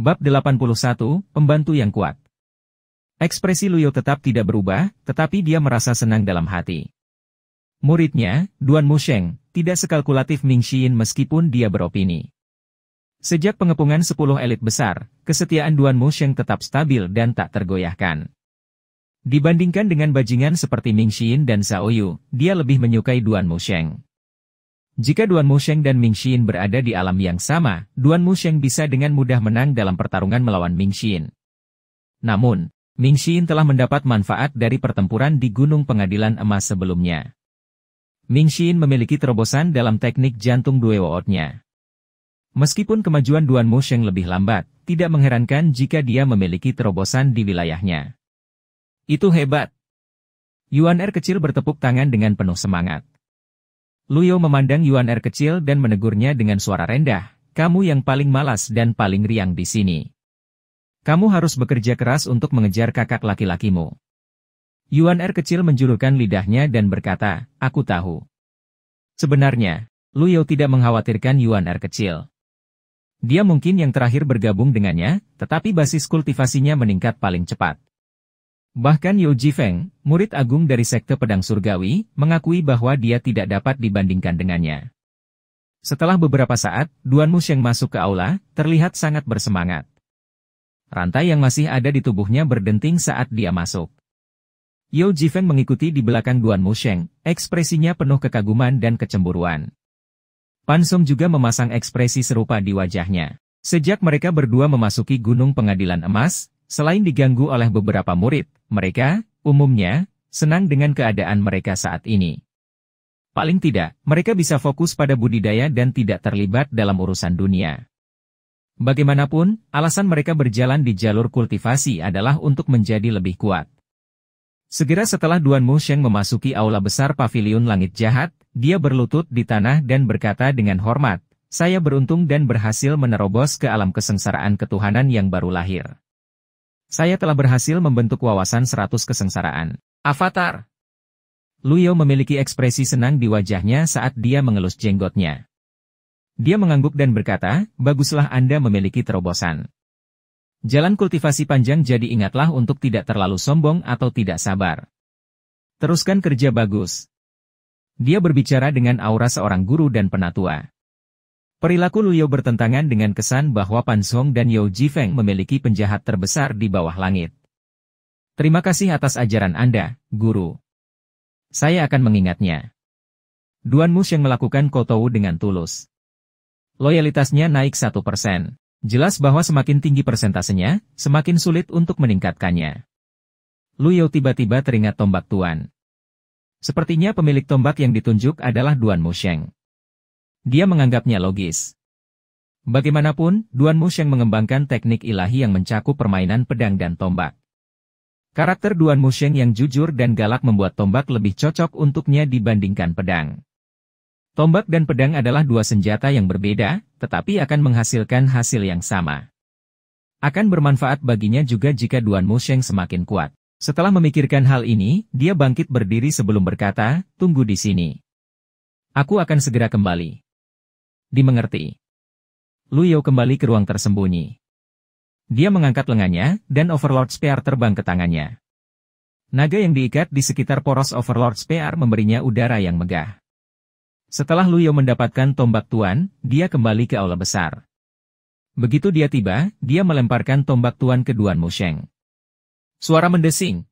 Bab 81, Pembantu yang Kuat. Ekspresi Luyo tetap tidak berubah, tetapi dia merasa senang dalam hati. Muridnya, Duan Musheng, tidak sekalkulatif Ming Xiyin meskipun dia beropini. Sejak pengepungan 10 elit besar, kesetiaan Duan Musheng tetap stabil dan tak tergoyahkan. Dibandingkan dengan bajingan seperti Ming Xiyin dan Zhao Yu, dia lebih menyukai Duan Musheng. Jika Duan Musheng dan Ming Xiyin berada di alam yang sama, Duan Musheng bisa dengan mudah menang dalam pertarungan melawan Ming Xiyin. Namun, Ming Xiyin telah mendapat manfaat dari pertempuran di Gunung Pengadilan Emas sebelumnya. Ming Xiyin memiliki terobosan dalam teknik jantung Duewootnya. Meskipun kemajuan Duan Musheng lebih lambat, tidak mengherankan jika dia memiliki terobosan di wilayahnya. Itu hebat. Yuan Er kecil bertepuk tangan dengan penuh semangat. Luyo memandang Yuan Er kecil dan menegurnya dengan suara rendah, "Kamu yang paling malas dan paling riang di sini. Kamu harus bekerja keras untuk mengejar kakak laki-lakimu." Yuan Er kecil menjulurkan lidahnya dan berkata, "Aku tahu." Sebenarnya, Luyo tidak mengkhawatirkan Yuan Er kecil. Dia mungkin yang terakhir bergabung dengannya, tetapi basis kultivasinya meningkat paling cepat. Bahkan Yu Jifeng, murid agung dari Sekte Pedang Surgawi, mengakui bahwa dia tidak dapat dibandingkan dengannya. Setelah beberapa saat, Duan Musheng masuk ke aula, terlihat sangat bersemangat. Rantai yang masih ada di tubuhnya berdenting saat dia masuk. Yu Jifeng mengikuti di belakang Duan Musheng, ekspresinya penuh kekaguman dan kecemburuan. Pan Song juga memasang ekspresi serupa di wajahnya. Sejak mereka berdua memasuki Gunung Pengadilan Emas, selain diganggu oleh beberapa murid, mereka, umumnya, senang dengan keadaan mereka saat ini. Paling tidak, mereka bisa fokus pada budidaya dan tidak terlibat dalam urusan dunia. Bagaimanapun, alasan mereka berjalan di jalur kultivasi adalah untuk menjadi lebih kuat. Segera setelah Duan Musheng memasuki aula besar Paviliun Langit Jahat, dia berlutut di tanah dan berkata dengan hormat, "Saya beruntung dan berhasil menerobos ke alam kesengsaraan ketuhanan yang baru lahir. Saya telah berhasil membentuk wawasan 100 kesengsaraan. Avatar." Luyo memiliki ekspresi senang di wajahnya saat dia mengelus jenggotnya. Dia mengangguk dan berkata, "Baguslah Anda memiliki terobosan. Jalan kultivasi panjang, jadi ingatlah untuk tidak terlalu sombong atau tidak sabar. Teruskan kerja bagus." Dia berbicara dengan aura seorang guru dan penatua. Perilaku Luyo bertentangan dengan kesan bahwa Pan Song dan Yu Jifeng memiliki penjahat terbesar di bawah langit. "Terima kasih atas ajaran Anda, Guru. Saya akan mengingatnya." Duan Musheng melakukan koutou dengan tulus. Loyalitasnya naik 1%. Jelas bahwa semakin tinggi persentasenya, semakin sulit untuk meningkatkannya. Luyo tiba-tiba teringat tombak Tuan. Sepertinya pemilik tombak yang ditunjuk adalah Duan Musheng. Dia menganggapnya logis. Bagaimanapun, Duan Musheng mengembangkan teknik ilahi yang mencakup permainan pedang dan tombak. Karakter Duan Musheng yang jujur dan galak membuat tombak lebih cocok untuknya dibandingkan pedang. Tombak dan pedang adalah dua senjata yang berbeda, tetapi akan menghasilkan hasil yang sama. Akan bermanfaat baginya juga jika Duan Musheng semakin kuat. Setelah memikirkan hal ini, dia bangkit berdiri sebelum berkata, "Tunggu di sini. Aku akan segera kembali." Dimengerti. Luyo kembali ke ruang tersembunyi. Dia mengangkat lengannya, dan Overlord Spear terbang ke tangannya. Naga yang diikat di sekitar poros Overlord Spear memberinya udara yang megah. Setelah Luyo mendapatkan tombak Tuan, dia kembali ke aula besar. Begitu dia tiba, dia melemparkan tombak Tuan ke Duan Musheng. Suara mendesing.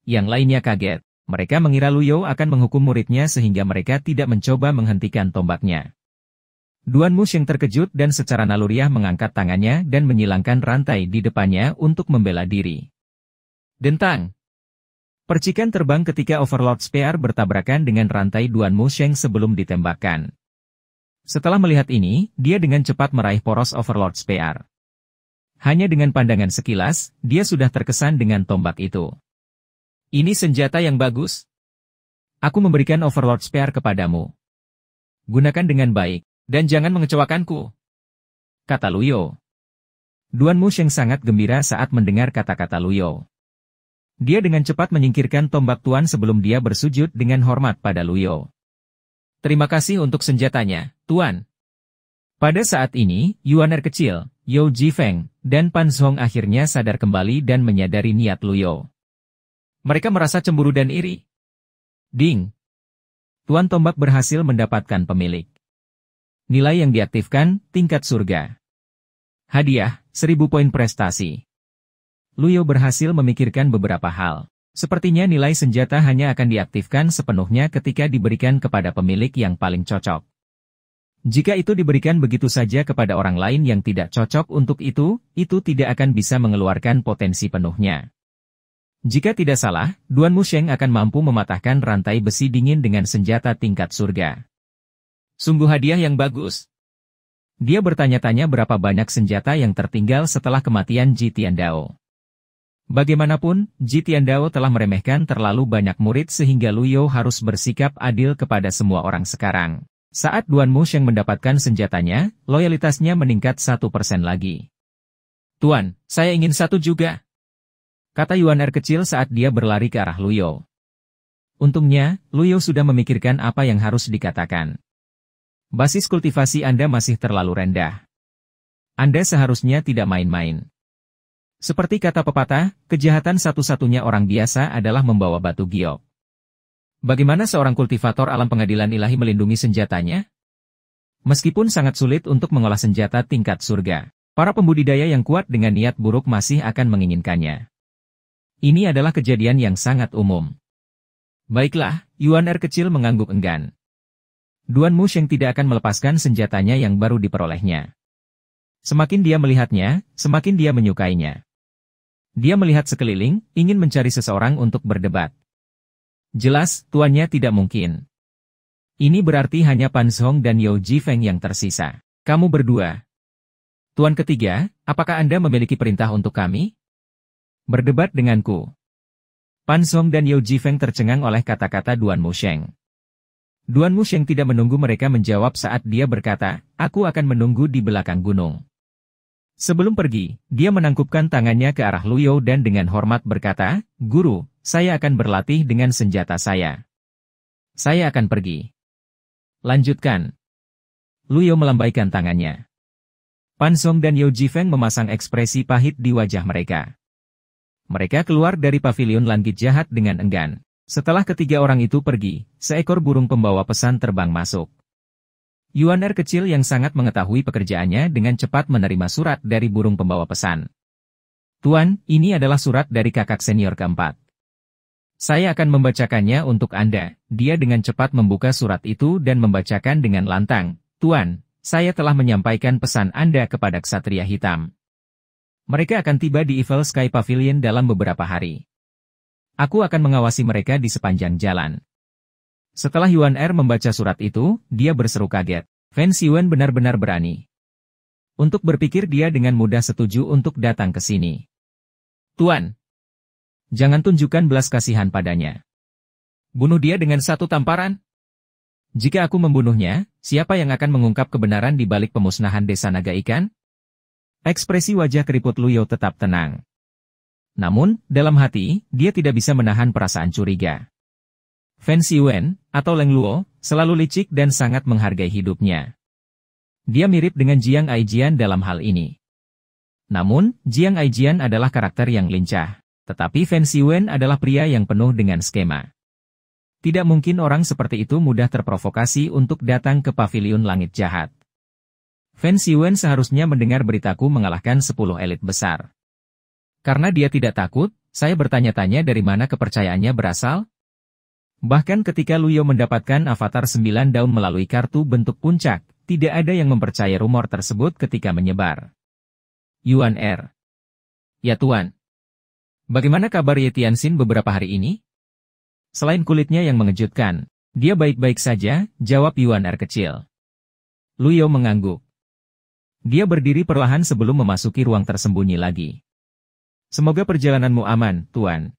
Yang lainnya kaget. Mereka mengira Luyo akan menghukum muridnya sehingga mereka tidak mencoba menghentikan tombaknya. Duan Musheng terkejut dan secara naluriah mengangkat tangannya dan menyilangkan rantai di depannya untuk membela diri. Dentang. Percikan terbang ketika Overlord Spear bertabrakan dengan rantai Duan Musheng sebelum ditembakkan. Setelah melihat ini, dia dengan cepat meraih poros Overlord Spear. Hanya dengan pandangan sekilas, dia sudah terkesan dengan tombak itu. "Ini senjata yang bagus. Aku memberikan Overlord Spear kepadamu. Gunakan dengan baik, dan jangan mengecewakanku," kata Luyo. Duan Musheng sangat gembira saat mendengar kata-kata Luyo. Dia dengan cepat menyingkirkan tombak Tuan sebelum dia bersujud dengan hormat pada Luyo. "Terima kasih untuk senjatanya, Tuan." Pada saat ini, Yuan Er kecil, Yu Jifeng, dan Pan Zhong akhirnya sadar kembali dan menyadari niat Luyo. Mereka merasa cemburu dan iri. Ding! Tuan Tombak berhasil mendapatkan pemilik. Nilai yang diaktifkan, tingkat surga. Hadiah, 1000 poin prestasi. Luyo berhasil memikirkan beberapa hal. Sepertinya nilai senjata hanya akan diaktifkan sepenuhnya ketika diberikan kepada pemilik yang paling cocok. Jika itu diberikan begitu saja kepada orang lain yang tidak cocok untuk itu tidak akan bisa mengeluarkan potensi penuhnya. Jika tidak salah, Duan Musheng akan mampu mematahkan rantai besi dingin dengan senjata tingkat surga. Sungguh hadiah yang bagus. Dia bertanya-tanya berapa banyak senjata yang tertinggal setelah kematian Ji Tiandao. Bagaimanapun, Ji Tiandao telah meremehkan terlalu banyak murid sehingga Luyo harus bersikap adil kepada semua orang sekarang. Saat Duan Musheng mendapatkan senjatanya, loyalitasnya meningkat 1% lagi. Tuan, saya ingin satu juga. Kata Yuan Er kecil saat dia berlari ke arah Luyo. Untungnya, Luyo sudah memikirkan apa yang harus dikatakan. Basis kultivasi Anda masih terlalu rendah. Anda seharusnya tidak main-main. Seperti kata pepatah, kejahatan satu-satunya orang biasa adalah membawa batu giok. Bagaimana seorang kultivator alam pengadilan ilahi melindungi senjatanya? Meskipun sangat sulit untuk mengolah senjata tingkat surga, para pembudidaya yang kuat dengan niat buruk masih akan menginginkannya. Ini adalah kejadian yang sangat umum. Baiklah, Yuan Er kecil mengangguk enggan. Duan Musheng tidak akan melepaskan senjatanya yang baru diperolehnya. Semakin dia melihatnya, semakin dia menyukainya. Dia melihat sekeliling, ingin mencari seseorang untuk berdebat. Jelas, tuannya tidak mungkin. Ini berarti hanya Pan Zhong dan Yao Jifeng yang tersisa. Kamu berdua. Tuan ketiga, apakah Anda memiliki perintah untuk kami? Berdebat denganku. Pan Zhong dan Yao Jifeng tercengang oleh kata-kata Duan Musheng. Duan Musheng tidak menunggu mereka menjawab saat dia berkata, aku akan menunggu di belakang gunung. Sebelum pergi, dia menangkupkan tangannya ke arah Luyo dan dengan hormat berkata, Guru, saya akan berlatih dengan senjata saya. Saya akan pergi. Lanjutkan. Luyo melambaikan tangannya. Pan Zhong dan Yao Jifeng memasang ekspresi pahit di wajah mereka. Mereka keluar dari pavilion langit jahat dengan enggan. Setelah ketiga orang itu pergi, seekor burung pembawa pesan terbang masuk. Yuan Er kecil yang sangat mengetahui pekerjaannya dengan cepat menerima surat dari burung pembawa pesan. Tuan, ini adalah surat dari kakak senior keempat. Saya akan membacakannya untuk Anda. Dia dengan cepat membuka surat itu dan membacakan dengan lantang. Tuan, saya telah menyampaikan pesan Anda kepada Ksatria Hitam. Mereka akan tiba di Evil Sky Pavilion dalam beberapa hari. Aku akan mengawasi mereka di sepanjang jalan. Setelah Yuan Er membaca surat itu, dia berseru kaget. Fan Xiwen benar-benar berani. Untuk berpikir dia dengan mudah setuju untuk datang ke sini. Tuan, jangan tunjukkan belas kasihan padanya. Bunuh dia dengan satu tamparan. Jika aku membunuhnya, siapa yang akan mengungkap kebenaran di balik pemusnahan desa naga ikan? Ekspresi wajah keriput Luyo tetap tenang. Namun, dalam hati, dia tidak bisa menahan perasaan curiga. Fan Xiwen, atau Leng Luo, selalu licik dan sangat menghargai hidupnya. Dia mirip dengan Jiang Aijian dalam hal ini. Namun, Jiang Aijian adalah karakter yang lincah, tetapi Fan Xiwen adalah pria yang penuh dengan skema. Tidak mungkin orang seperti itu mudah terprovokasi untuk datang ke pavilion langit jahat. Fan Xiwen seharusnya mendengar beritaku mengalahkan 10 elit besar. Karena dia tidak takut, saya bertanya-tanya dari mana kepercayaannya berasal. Bahkan ketika Luyo mendapatkan avatar 9 daun melalui kartu bentuk puncak, tidak ada yang mempercayai rumor tersebut ketika menyebar. Yuan Er. Ya Tuan. Bagaimana kabar Ye Tianxin beberapa hari ini? Selain kulitnya yang mengejutkan, dia baik-baik saja, jawab Yuan Er kecil. Luyo mengangguk. Dia berdiri perlahan sebelum memasuki ruang tersembunyi lagi. Semoga perjalananmu aman, Tuan.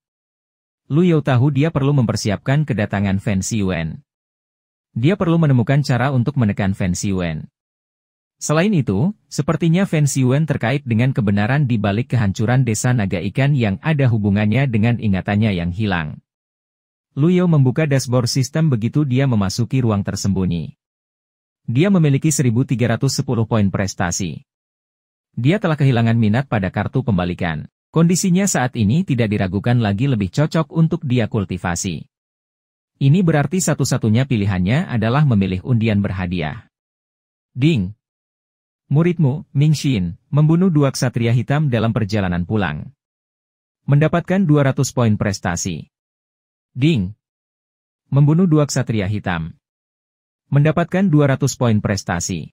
Luyo tahu dia perlu mempersiapkan kedatangan Fan Xiwen. Dia perlu menemukan cara untuk menekan Fan Xiwen. Selain itu, sepertinya Fan Xiwen terkait dengan kebenaran di balik kehancuran desa naga ikan yang ada hubungannya dengan ingatannya yang hilang. Luyo membuka dashboard sistem begitu dia memasuki ruang tersembunyi. Dia memiliki 1310 poin prestasi. Dia telah kehilangan minat pada kartu pembalikan. Kondisinya saat ini tidak diragukan lagi lebih cocok untuk dia kultivasi. Ini berarti satu-satunya pilihannya adalah memilih undian berhadiah. Ding! Muridmu, Ming Xin, membunuh 2 ksatria hitam dalam perjalanan pulang. Mendapatkan 200 poin prestasi. Ding! Membunuh 2 ksatria hitam. Mendapatkan 200 poin prestasi.